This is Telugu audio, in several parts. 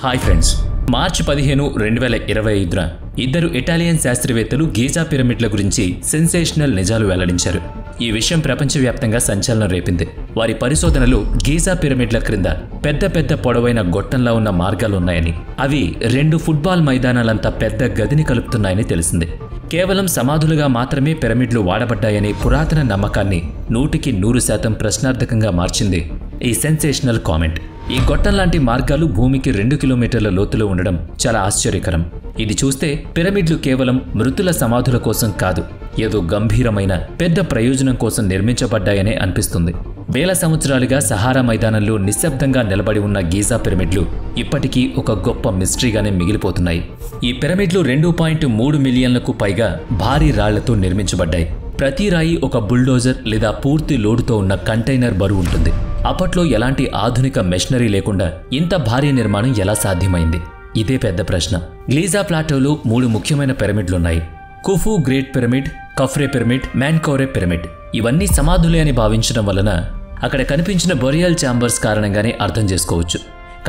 హాయ్ ఫ్రెండ్స్, మార్చి 15, 2025న ఇద్దరు ఇటాలియన్ శాస్త్రవేత్తలు గీజా పిరమిడ్ల గురించి సెన్సేషనల్ నిజాలు వెల్లడించారు. ఈ విషయం ప్రపంచవ్యాప్తంగా సంచలనం రేపింది. వారి పరిశోధనలు గీజా పిరమిడ్ల క్రింద పెద్ద పొడవైన గొట్టంలా ఉన్న మార్గాలున్నాయని, అవి 2 ఫుట్బాల్ మైదానాలంత పెద్ద గదిని కలుపుతున్నాయని తెలిసింది. కేవలం సమాధులుగా మాత్రమే పిరమిడ్లు వాడబడ్డాయనే పురాతన నమ్మకాన్ని 100% ప్రశ్నార్థకంగా మార్చింది ఈ సెన్సేషనల్ కామెంట్. ఈ గొట్టం లాంటి మార్గాలు భూమికి 2 కిలోమీటర్ల లోతులో ఉండడం చాలా ఆశ్చర్యకరం. ఇది చూస్తే పిరమిడ్లు కేవలం మృతుల సమాధుల కోసం కాదు, ఏదో గంభీరమైన పెద్ద ప్రయోజనం కోసం నిర్మించబడ్డాయనే అనిపిస్తుంది. వేల సంవత్సరాలుగా సహారా మైదానంలో నిశ్శబ్దంగా నిలబడి ఉన్న గీజా పిరమిడ్లు ఇప్పటికీ ఒక గొప్ప మిస్టరీగానే మిగిలిపోతున్నాయి. ఈ పిరమిడ్లు 2.3 మిలియన్లకు పైగా భారీ రాళ్లతో నిర్మించబడ్డాయి. ప్రతి రాయి ఒక బుల్డోజర్ లేదా పూర్తి లోడుతో ఉన్న కంటైనర్ బరువు ఉంటుంది. అప్పట్లో ఎలాంటి ఆధునిక మెషినరీ లేకుండా ఇంత భారీ నిర్మాణం ఎలా సాధ్యమైంది? ఇదే పెద్ద ప్రశ్న. గీజా ప్లాటోలో 3 ముఖ్యమైన పిరమిడ్లున్నాయి: Khufu great pyramid, కఫ్రే pyramid, మ్యాన్కౌరే pyramid. ఇవన్నీ సమాధులే అని భావించడం వలన అక్కడ కనిపించిన బొరియల్ ఛాంబర్స్ కారణంగానే అర్థం చేసుకోవచ్చు.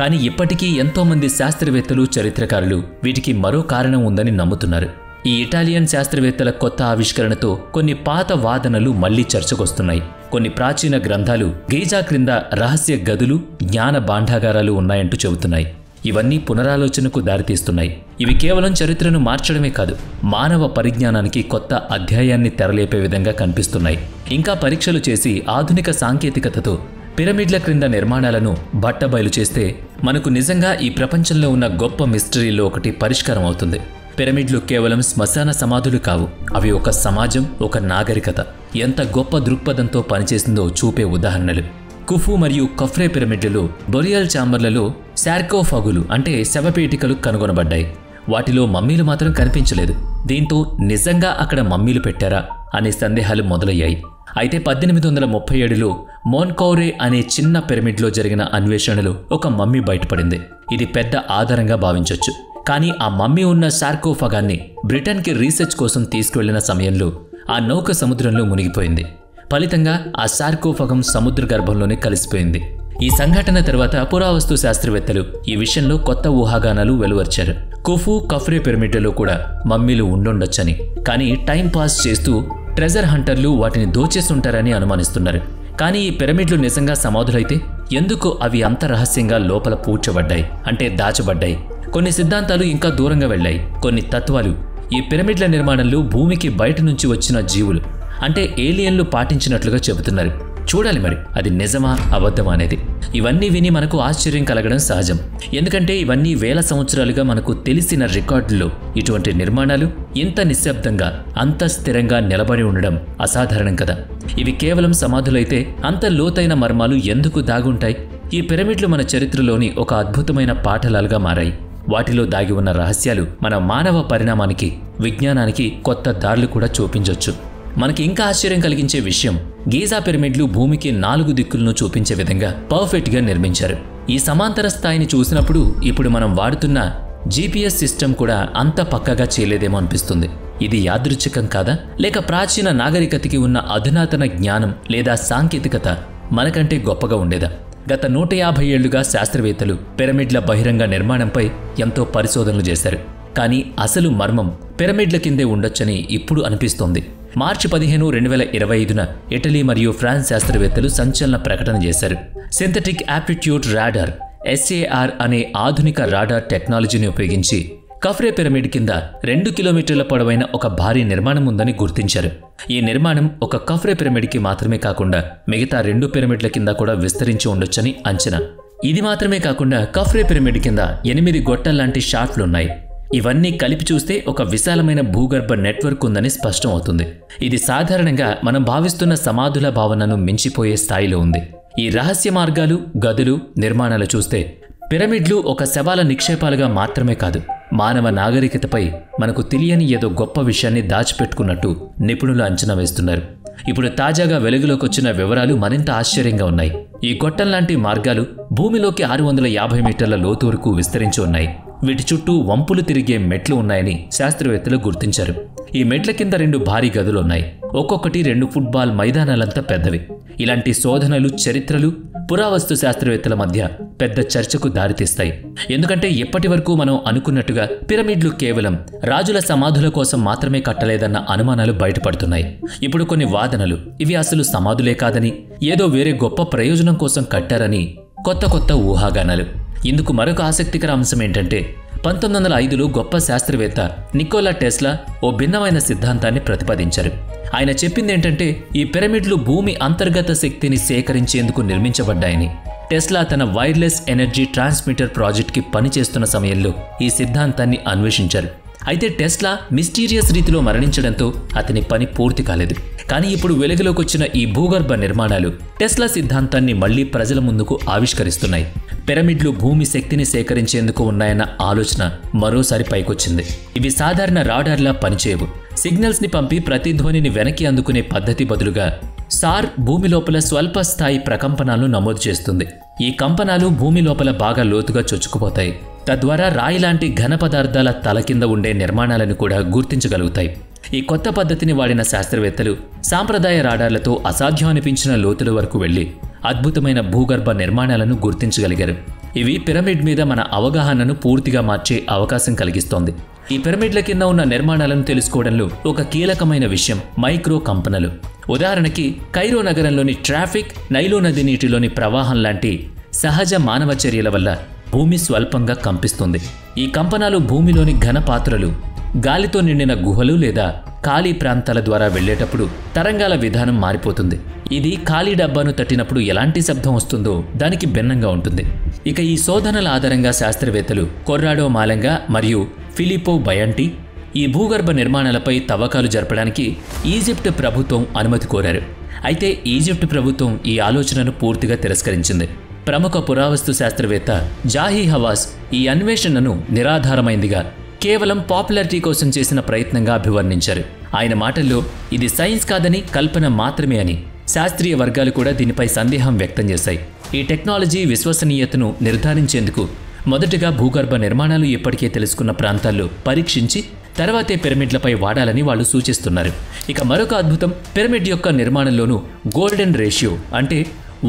కానీ ఇప్పటికీ ఎంతోమంది శాస్త్రవేత్తలు, చరిత్రకారులు వీటికి మరో కారణం ఉందని నమ్ముతున్నారు. ఈ ఇటాలియన్ శాస్త్రవేత్తల కొత్త ఆవిష్కరణతో కొన్ని పాత వాదనలు మళ్లీ చర్చకొస్తున్నాయి. కొన్ని ప్రాచీన గ్రంథాలు గీజా క్రింద రహస్య గదులు, జ్ఞాన భాండాగారాలు ఉన్నాయంటూ చెబుతున్నాయి. ఇవన్నీ పునరాలోచనకు దారితీస్తున్నాయి. ఇవి కేవలం చరిత్రను మార్చడమే కాదు, మానవ పరిజ్ఞానానికి కొత్త అధ్యాయాన్ని తెరలేపే విధంగా కనిపిస్తున్నాయి. ఇంకా పరీక్షలు చేసి ఆధునిక సాంకేతికతతో పిరమిడ్ల క్రింద నిర్మాణాలను బట్టబయలు చేస్తే మనకు నిజంగా ఈ ప్రపంచంలో ఉన్న గొప్ప మిస్టరీలో ఒకటి పరిష్కారం అవుతుంది. పిరమిడ్లు కేవలం శ్మశాన సమాధులు కావు, అవి ఒక సమాజం, ఒక నాగరికత ఎంత గొప్ప దృక్పథంతో పనిచేసిందో చూపే ఉదాహరణలు. కుఫు మరియు కఫ్రే పిరమిడ్లలో బొరియల్ ఛాంబర్లలో సార్కోఫాగులు అంటే శవపేటికలు కనుగొనబడ్డాయి. వాటిలో మమ్మీలు మాత్రం కనిపించలేదు. దీంతో నిజంగా అక్కడ మమ్మీలు పెట్టారా అనే సందేహాలు మొదలయ్యాయి. అయితే 1837లో మోన్కౌరే అనే చిన్న పిరమిడ్లో జరిగిన అన్వేషణలో ఒక మమ్మీ బయటపడింది. ఇది పెద్ద ఆధారంగా భావించొచ్చు. కానీ ఆ మమ్మీ ఉన్న సార్కోఫాగాన్ని బ్రిటన్కి రీసెర్చ్ కోసం తీసుకువెళ్లిన సమయంలో ఆ నౌక సముద్రంలో మునిగిపోయింది. ఫలితంగా ఆ సార్కోఫాగం సముద్ర గర్భంలోనే కలిసిపోయింది. ఈ సంఘటన తర్వాత పురావస్తు శాస్త్రవేత్తలు ఈ విషయంలో కొత్త ఊహాగానాలు వెలువరిచారు. కుఫు, కఫ్రే పిరమిడ్లలో కూడా మమ్మీలు ఉండుండొచ్చని, కానీ టైం పాస్ చేస్తూ ట్రెజర్ హంటర్లు వాటిని దోచేస్తుంటారని అనుమానిస్తున్నారు. కానీ ఈ పిరమిడ్లు నిజంగా సమాధులైతే ఎందుకు అవి అంత రహస్యంగా లోపల పూడ్చబడ్డాయి, అంటే దాచబడ్డాయి? కొన్ని సిద్ధాంతాలు ఇంకా దూరంగా వెళ్ళాయి. కొన్ని తత్వాలు ఈ పిరమిడ్ల నిర్మాణంలో భూమికి బయట నుంచి వచ్చిన జీవులు, అంటే ఏలియన్లు పాటించినట్లుగా చెబుతున్నారు. చూడాలి మరి అది నిజమా అబద్ధమా అనేది. ఇవన్నీ విని మనకు ఆశ్చర్యం కలగడం సహజం. ఎందుకంటే ఇవన్నీ వేల సంవత్సరాలుగా మనకు తెలిసిన రికార్డుల్లో ఇటువంటి నిర్మాణాలు ఇంత నిశ్శబ్దంగా, అంత స్థిరంగా నిలబడి ఉండడం అసాధారణం కదా. ఇవి కేవలం సమాధులైతే అంత లోతైన మర్మాలు ఎందుకు దాగుంటాయి? ఈ పిరమిడ్లు మన చరిత్రలోని ఒక అద్భుతమైన పాఠాలుగా మారాయి. వాటిలో దాగి ఉన్న రహస్యాలు మన మానవ పరిణామానికి, విజ్ఞానానికి కొత్త దారులు కూడా చూపించొచ్చు. మనకి ఇంకా ఆశ్చర్యం కలిగించే విషయం, గీజా పిరమిడ్లు భూమికి 4 దిక్కులను చూపించే విధంగా పర్ఫెక్ట్గా నిర్మించారు. ఈ సమాంతర స్థాయిని చూసినప్పుడు ఇప్పుడు మనం వాడుతున్న GPS సిస్టమ్ కూడా అంత పక్కగా చేయలేదేమో అనిపిస్తుంది. ఇది యాదృచ్ఛికం కాదా? లేక ప్రాచీన నాగరికతకి ఉన్న అధునాతన జ్ఞానం లేదా సాంకేతికత మనకంటే గొప్పగా ఉండేదా? గత 150 ఏళ్లుగా శాస్త్రవేత్తలు పిరమిడ్ల బహిరంగ నిర్మాణంపై ఎంతో పరిశోధనలు చేశారు. కానీ అసలు మర్మం పిరమిడ్ల కిందే ఉండొచ్చని ఇప్పుడు అనిపిస్తోంది. మార్చి 15, 2025న ఇటలీ మరియు ఫ్రాన్స్ శాస్త్రవేత్తలు సంచలన ప్రకటన చేశారు. సింథటిక్ ఆప్టిట్యూడ్ రాడార్ SAR అనే ఆధునిక రాడార్ టెక్నాలజీని ఉపయోగించి కఫ్రే పిరమిడ్ కింద 2 కిలోమీటర్ల పొడవైన ఒక భారీ నిర్మాణం ఉందని గుర్తించారు. ఈ నిర్మాణం ఒక కఫ్రే పిరమిడ్కి మాత్రమే కాకుండా మిగతా 2 పిరమిడ్ల కింద కూడా విస్తరించి ఉండొచ్చని అంచనా. ఇది మాత్రమే కాకుండా కఫ్రే పిరమిడ్ కింద 8 గొట్టంలాంటి షాఫ్ట్లున్నాయి. ఇవన్నీ కలిపి చూస్తే ఒక విశాలమైన భూగర్భ నెట్వర్క్ ఉందని స్పష్టం అవుతుంది. ఇది సాధారణంగా మనం భావిస్తున్న సమాధుల భావనను మించిపోయే స్థాయిలో ఉంది. ఈ రహస్య మార్గాలు, గదులు, నిర్మాణాలు చూస్తే పిరమిడ్లు ఒక శవాల నిక్షేపాలుగా మాత్రమే కాదు, మానవ నాగరికతపై మనకు తెలియని ఏదో గొప్ప విషయాన్ని దాచిపెట్టుకున్నట్టు నిపుణులు అంచనా వేస్తున్నారు. ఇప్పుడు తాజాగా వెలుగులోకి వచ్చిన వివరాలు మరింత ఆశ్చర్యంగా ఉన్నాయి. ఈ గొట్టంలాంటి మార్గాలు భూమిలోకి 650 మీటర్ల లోతు వరకు విస్తరించి ఉన్నాయి. వీటి చుట్టూ వంపులు తిరిగే మెట్లు ఉన్నాయని శాస్త్రవేత్తలు గుర్తించారు. ఈ మెట్ల కింద 2 భారీ గదులున్నాయి. ఒక్కొక్కటి 2 ఫుట్బాల్ మైదానాలంతా పెద్దవి. ఇలాంటి శోధనలు, చరిత్రలు పురావస్తు శాస్త్రవేత్తల మధ్య పెద్ద చర్చకు దారితీస్తాయి. ఎందుకంటే ఇప్పటి వరకు మనం అనుకున్నట్టుగా పిరమిడ్లు కేవలం రాజుల సమాధుల కోసం మాత్రమే కట్టలేదన్న అనుమానాలు బయటపడుతున్నాయి. ఇప్పుడు కొన్ని వాదనలు ఇవి అసలు సమాధులే కాదని, ఏదో వేరే గొప్ప ప్రయోజనం కోసం కట్టారని కొత్త ఊహాగానాలు. ఇందుకు మరొక ఆసక్తికర అంశం ఏంటంటే 1905లో గొప్ప శాస్త్రవేత్త నికోలా టెస్లా ఓ భిన్నమైన సిద్ధాంతాన్ని ప్రతిపాదించారు. ఆయన చెప్పిందేంటంటే ఈ పిరమిడ్లు భూమి అంతర్గత శక్తిని సేకరించేందుకు నిర్మించబడ్డాయని. టెస్లా తన వైర్లెస్ ఎనర్జీ ట్రాన్స్మిటర్ ప్రాజెక్ట్కి పనిచేస్తున్న సమయంలో ఈ సిద్ధాంతాన్ని అన్వేషించారు. అయితే టెస్లా మిస్టీరియస్ రీతిలో మరణించడంతో అతని పని పూర్తి కాలేదు. కానీ ఇప్పుడు వెలుగులోకి వచ్చిన ఈ భూగర్భ నిర్మాణాలు టెస్లా సిద్ధాంతాన్ని మళ్లీ ప్రజల ముందుకు ఆవిష్కరిస్తున్నాయి. పిరమిడ్లు భూమి శక్తిని సేకరించేందుకు ఉన్నాయన్న ఆలోచన మరోసారి పైకొచ్చింది. ఇవి సాధారణ రాడార్లా పనిచేయవు. సిగ్నల్స్ని పంపి ప్రతిధ్వనిని వెనక్కి అందుకునే పద్ధతి బదులుగా సార్ భూమి లోపల స్వల్ప స్థాయి ప్రకంపనాలను నమోదు చేస్తుంది. ఈ కంపనాలు భూమి లోపల బాగా లోతుగా చొచ్చుకుపోతాయి. తద్వారా రాయి లాంటి ఘన పదార్థాల తల కింద ఉండే నిర్మాణాలను కూడా గుర్తించగలుగుతాయి. ఈ కొత్త పద్ధతిని వాడిన శాస్త్రవేత్తలు సాంప్రదాయ రాడార్లతో అసాధ్యం అనిపించిన లోతుల వరకు వెళ్లి అద్భుతమైన భూగర్భ నిర్మాణాలను గుర్తించగలిగారు. ఇవి పిరమిడ్ మీద మన అవగాహనను పూర్తిగా మార్చే అవకాశం కలిగిస్తోంది. ఈ పిరమిడ్ల కింద ఉన్న నిర్మాణాలను తెలుసుకోవడంలో ఒక కీలకమైన విషయం మైక్రో కంపనలు. ఉదాహరణకి కైరో నగరంలోని ట్రాఫిక్, నైలు నది నీటిలోని ప్రవాహం లాంటి సహజ మానవ చర్యల వల్ల భూమి స్వల్పంగా కంపిస్తుంది. ఈ కంపనాలు భూమిలోని ఘన పాత్రలు, గాలితో నిండిన గుహలు లేదా ఖాళీ ప్రాంతాల ద్వారా వెళ్లేటప్పుడు తరంగాల విధానం మారిపోతుంది. ఇది ఖాళీ డబ్బాను తట్టినప్పుడు ఎలాంటి శబ్దం వస్తుందో దానికి భిన్నంగా ఉంటుంది. ఇక ఈ శోధనల ఆధారంగా శాస్త్రవేత్తలు కొర్రాడో మాలంగా మరియు ఫిలిపో బయంటి ఈ భూగర్భ నిర్మాణాలపై తవ్వకాలు జరపడానికి ఈజిప్ట్ ప్రభుత్వం అనుమతి కోరారు. అయితే ఈజిప్ట్ ప్రభుత్వం ఈ ఆలోచనను పూర్తిగా తిరస్కరించింది. ప్రముఖ పురావస్తు శాస్త్రవేత్త జాహీ హవాస్ ఈ అన్వేషణను నిరాధారమైందిగా, కేవలం పాపులారిటీ కోసం చేసిన ప్రయత్నంగా అభివర్ణించారు. ఆయన మాటల్లో ఇది సైన్స్ కాదని, కల్పన మాత్రమే అని. శాస్త్రీయ వర్గాలు కూడా దీనిపై సందేహం వ్యక్తం చేశాయి. ఈ టెక్నాలజీ విశ్వసనీయతను నిర్ధారించేందుకు మొదటగా భూగర్భ నిర్మాణాలు ఇప్పటికే తెలుసుకున్న ప్రాంతాల్లో పరీక్షించి తర్వాతే పిరమిడ్లపై వాడాలని వాళ్ళు సూచిస్తున్నారు. ఇక మరొక అద్భుతం, పిరమిడ్ యొక్క నిర్మాణంలోనూ గోల్డెన్ రేషియో అంటే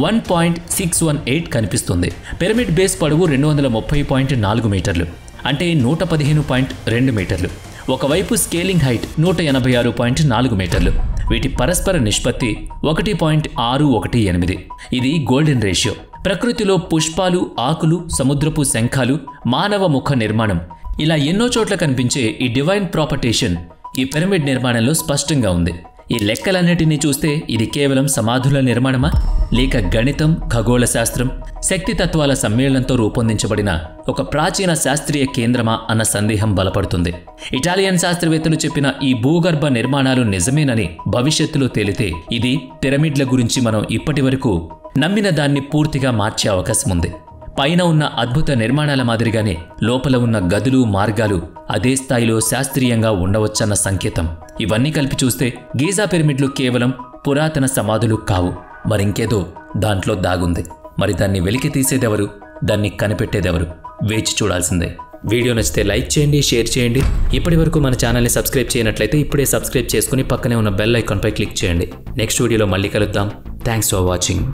1.618 కనిపిస్తుంది. పిరమిడ్ బేస్ పొడవు 230.4 మీటర్లు అంటే 115.2 మీటర్లు. ఒకవైపు స్కేలింగ్ హైట్ 186.4 మీటర్లు. వీటి పరస్పర నిష్పత్తి 1.618. ఇది గోల్డెన్ రేషియో. ప్రకృతిలో పుష్పాలు, ఆకులు, సముద్రపు శంఖాలు, మానవ ముఖ నిర్మాణం ఇలా ఎన్నో చోట్ల కనిపించే ఈ డివైన్ ప్రాపర్టేషన్ ఈ పిరమిడ్ నిర్మాణంలో స్పష్టంగా ఉంది. ఈ లెక్కలన్నిటినీ చూస్తే ఇది కేవలం సమాధుల నిర్మాణమా, లేక గణితం, ఖగోళ శాస్త్రం, శక్తి తత్వాల సమ్మేళనంతో రూపొందించబడిన ఒక ప్రాచీన శాస్త్రీయ కేంద్రమా అన్న సందేహం బలపడుతుంది. ఇటాలియన్ శాస్త్రవేత్తలు చెప్పిన ఈ భూగర్భ నిర్మాణాలు నిజమేనని భవిష్యత్తులో తేలితే ఇది పిరమిడ్ల గురించి మనం ఇప్పటి వరకు నమ్మిన దాన్ని పూర్తిగా మార్చే అవకాశం ఉంది. పైన ఉన్న అద్భుత నిర్మాణాల మాదిరిగానే లోపల ఉన్న గదులు, మార్గాలు అదే స్థాయిలో శాస్త్రీయంగా ఉండవచ్చన్న సంకేతం. ఇవన్నీ కలిపి చూస్తే గీజా పిరమిడ్లు కేవలం పురాతన సమాధులు కావు, మరింకేదో దాంట్లో దాగుంది. మరి దాన్ని వెలికి తీసేదెవరు, దాన్ని కనిపెట్టేదెవరు? వేచి చూడాల్సిందే. వీడియో నచ్చితే లైక్ చేయండి, షేర్ చేయండి. ఇప్పటి వరకు మన ఛానల్ని సబ్స్క్రైబ్ చేయనట్లయితే ఇప్పుడే సబ్స్క్రైబ్ చేసుకుని పక్కనే ఉన్న బెల్ ఐకాన్పై క్లిక్ చేయండి. నెక్స్ట్ వీడియోలో మళ్ళీ కలుద్దాం. Thanks for watching.